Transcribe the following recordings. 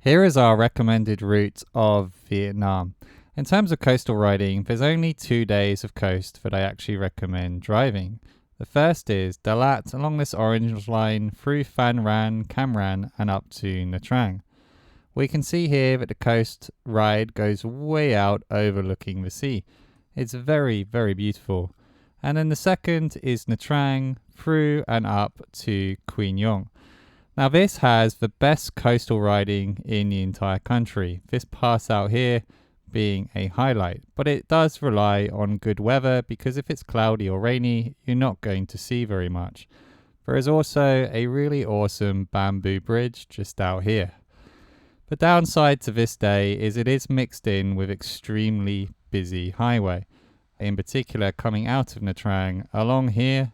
Here is our recommended route of Vietnam. In terms of coastal riding, there's only 2 days of coast that I actually recommend driving. The first is Dalat along this orange line through Phan Rang, Cam Ranh and up to Nha Trang. We can see here that the coast ride goes way out overlooking the sea. It's very, very beautiful. And then the second is Nha Trang through and up to Quy Nhon. Now this has the best coastal riding in the entire country. This pass out here being a highlight, but it does rely on good weather because if it's cloudy or rainy, you're not going to see very much. There is also a really awesome bamboo bridge just out here. The downside to this day is it is mixed in with extremely busy highway. In particular, coming out of Nha Trang along here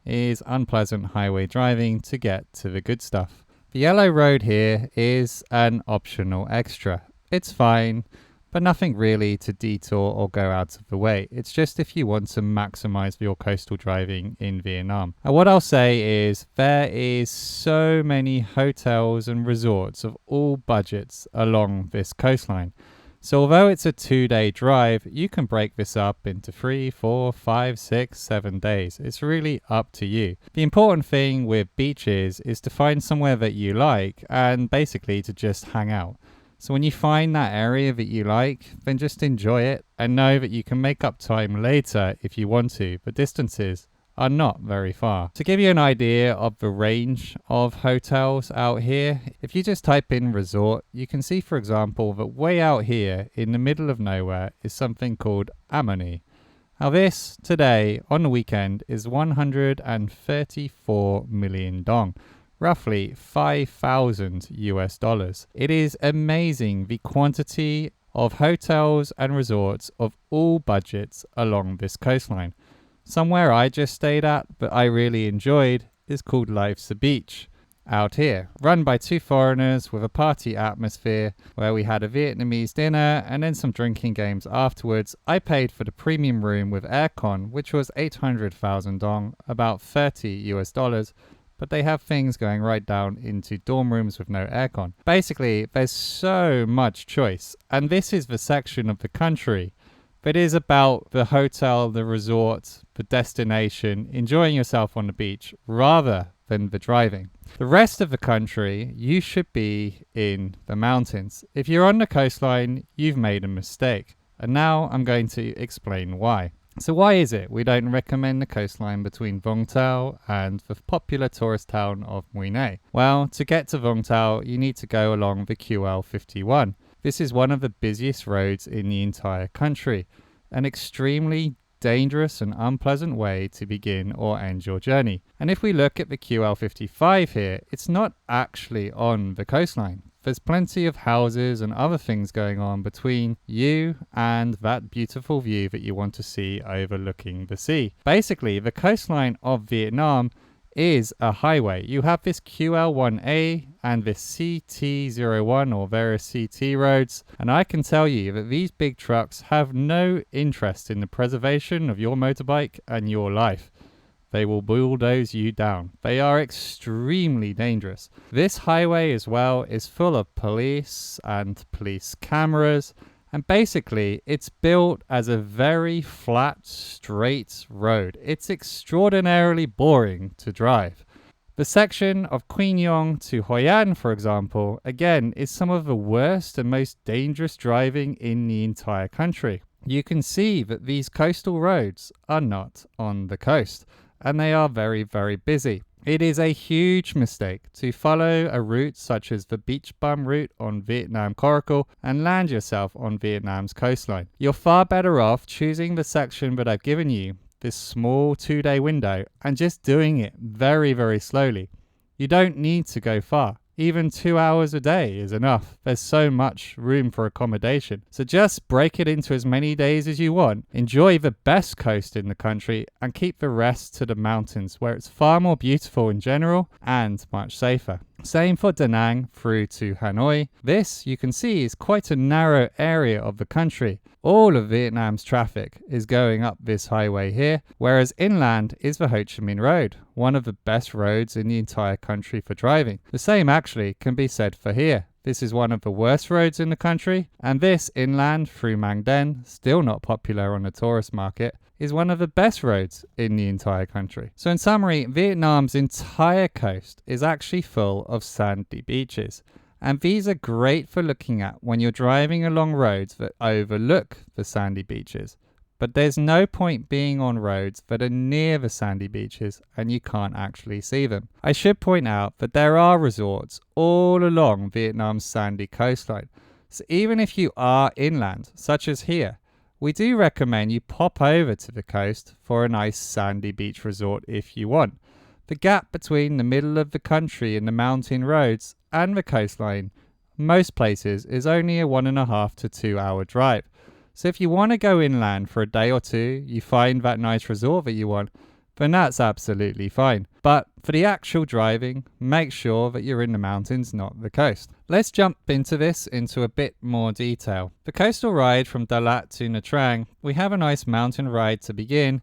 is unpleasant highway driving to get to the good stuff. The yellow road here is an optional extra. It's fine, but nothing really to detour or go out of the way. It's just if you want to maximize your coastal driving in Vietnam. And what I'll say is there is so many hotels and resorts of all budgets along this coastline. So although it's a 2-day drive, you can break this up into 3, 4, 5, 6, 7 days. It's really up to you. The important thing with beaches is to find somewhere that you like and basically to just hang out. So when you find that area that you like, then just enjoy it and know that you can make up time later if you want to. The distances are not very far. To give you an idea of the range of hotels out here, if you just type in resort, you can see, for example, that way out here in the middle of nowhere is something called Amani. Now this today on the weekend is 134 million dong, roughly 5,000 US dollars. It is amazing the quantity of hotels and resorts of all budgets along this coastline. Somewhere I just stayed at, but I really enjoyed, is called Life's a Beach, out here, run by 2 foreigners with a party atmosphere where we had a Vietnamese dinner and then some drinking games afterwards. I paid for the premium room with aircon, which was 800,000 dong, about 30 US dollars, but they have things going right down into dorm rooms with no aircon. Basically, there's so much choice, and this is the section of the country that is about the hotel, the resort, the destination, enjoying yourself on the beach rather than the driving. The rest of the country, you should be in the mountains. If you're on the coastline, you've made a mistake. And now I'm going to explain why. So why is it we don't recommend the coastline between Vung Tau and the popular tourist town of Mui Ne? Well, to get to Vung Tau, you need to go along the QL 51. This is one of the busiest roads in the entire country, an extremely dangerous and unpleasant way to begin or end your journey. And if we look at the QL 55 here, it's not actually on the coastline. There's plenty of houses and other things going on between you and that beautiful view that you want to see overlooking the sea. Basically, the coastline of Vietnam is a highway. You have this QL1A and this CT01 or various CT roads, and I can tell you that these big trucks have no interest in the preservation of your motorbike and your life. They will bulldoze you down. They are extremely dangerous. This highway as well is full of police and police cameras, and basically it's built as a very flat, straight road. It's extraordinarily boring to drive. The section of Quy Nhon to Hoi An, for example, again, is some of the worst and most dangerous driving in the entire country. You can see that these coastal roads are not on the coast, and they are very, very busy. It is a huge mistake to follow a route such as the beach bum route on Vietnam Coracle and land yourself on Vietnam's coastline. You're far better off choosing the section that I've given you, this small 2-day window, and just doing it very, very slowly. You don't need to go far. Even 2 hours a day is enough. There's so much room for accommodation. So just break it into as many days as you want. Enjoy the best coast in the country and keep the rest to the mountains, where it's far more beautiful in general and much safer. Same for Da Nang through to Hanoi. This, you can see, is quite a narrow area of the country. All of Vietnam's traffic is going up this highway here, whereas inland is the Ho Chi Minh Road, one of the best roads in the entire country for driving. The same actually can be said for here. This is one of the worst roads in the country, and this inland through Mang Den, still not popular on the tourist market, is one of the best roads in the entire country. So in summary, Vietnam's entire coast is actually full of sandy beaches. And these are great for looking at when you're driving along roads that overlook the sandy beaches. But there's no point being on roads that are near the sandy beaches and you can't actually see them. I should point out that there are resorts all along Vietnam's sandy coastline. So even if you are inland, such as here, we do recommend you pop over to the coast for a nice sandy beach resort if you want. The gap between the middle of the country and the mountain roads and the coastline, most places, is only a 1.5 to 2 hour drive. So if you want to go inland for a day or two, you find that nice resort that you want, then that's absolutely fine. But for the actual driving, make sure that you're in the mountains, not the coast. Let's jump into a bit more detail. The coastal ride from Dalat to Nha Trang, we have a nice mountain ride to begin,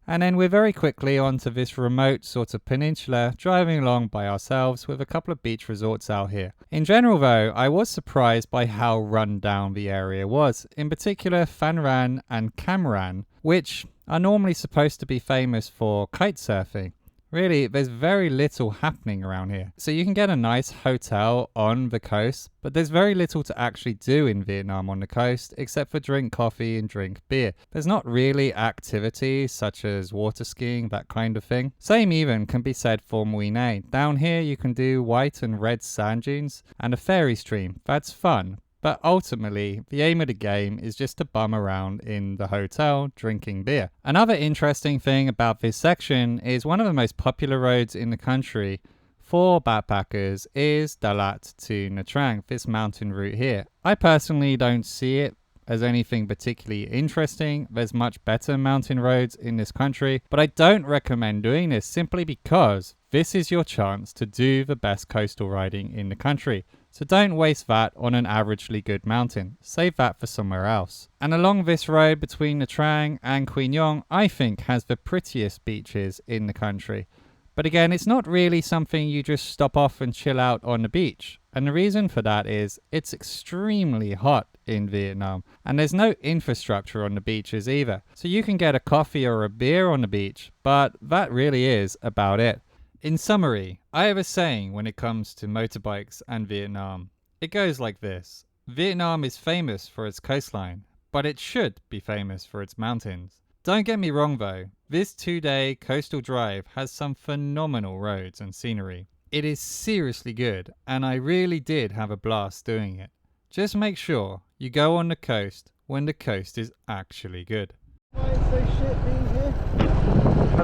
and then we're very quickly onto this remote sort of peninsula, driving along by ourselves with a couple of beach resorts out here. In general though, I was surprised by how run down the area was. In particular, Phan Rang and Cam Ranh, which are normally supposed to be famous for kite surfing. Really, there's very little happening around here. So you can get a nice hotel on the coast, but there's very little to actually do in Vietnam on the coast, except for drink coffee and drink beer. There's not really activities such as water skiing, that kind of thing. Same even can be said for Mui Ne. Down here you can do white and red sand dunes and a ferry stream. That's fun. But ultimately, the aim of the game is just to bum around in the hotel drinking beer. Another interesting thing about this section is one of the most popular roads in the country for backpackers is Dalat to Nha Trang, this mountain route here. I personally don't see it as anything particularly interesting. There's much better mountain roads in this country, but I don't recommend doing this simply because this is your chance to do the best coastal riding in the country. So don't waste that on an averagely good mountain. Save that for somewhere else. And along this road between Nha Trang and Quy Nhon, I think has the prettiest beaches in the country. But again, it's not really something you just stop off and chill out on the beach. And the reason for that is it's extremely hot in Vietnam and there's no infrastructure on the beaches either. So you can get a coffee or a beer on the beach, but that really is about it. In summary, I have a saying when it comes to motorbikes and Vietnam. It goes like this: Vietnam is famous for its coastline, but it should be famous for its mountains. Don't get me wrong though, this 2-day coastal drive has some phenomenal roads and scenery. It is seriously good, and I really did have a blast doing it. Just make sure you go on the coast when the coast is actually good. Why is so shit being here?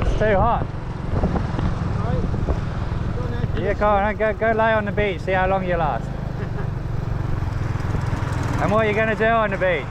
It's too hot. Yeah, go lay on the beach, see how long you last. And what are you going to do on the beach?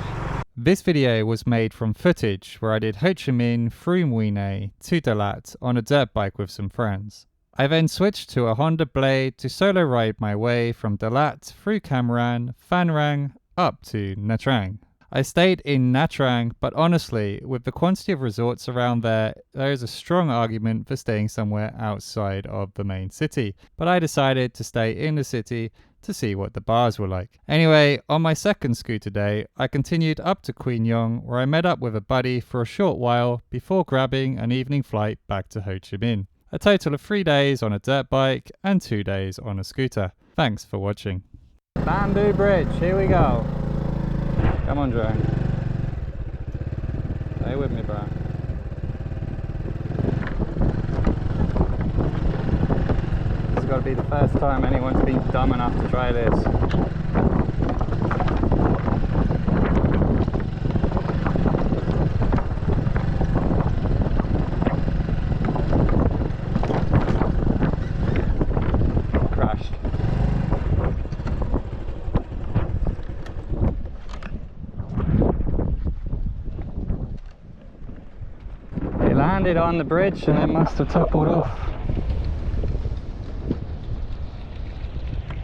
This video was made from footage where I did Ho Chi Minh through Mui Ne to Dalat on a dirt bike with some friends. I then switched to a Honda Blade to solo ride my way from Dalat through Cam Ranh, Phan Rang up to Nha Trang. I stayed in Nha Trang, but honestly, with the quantity of resorts around there is a strong argument for staying somewhere outside of the main city. But I decided to stay in the city to see what the bars were like. Anyway, on my second scooter day, I continued up to Quy Nhon, where I met up with a buddy for a short while before grabbing an evening flight back to Ho Chi Minh. A total of 3 days on a dirt bike and 2 days on a scooter. Thanks for watching. Bamboo Bridge, here we go. Come on, Joe. Stay with me, bro. This has got to be the first time anyone's been dumb enough to try this. Crashed. Landed on the bridge and it must have toppled off.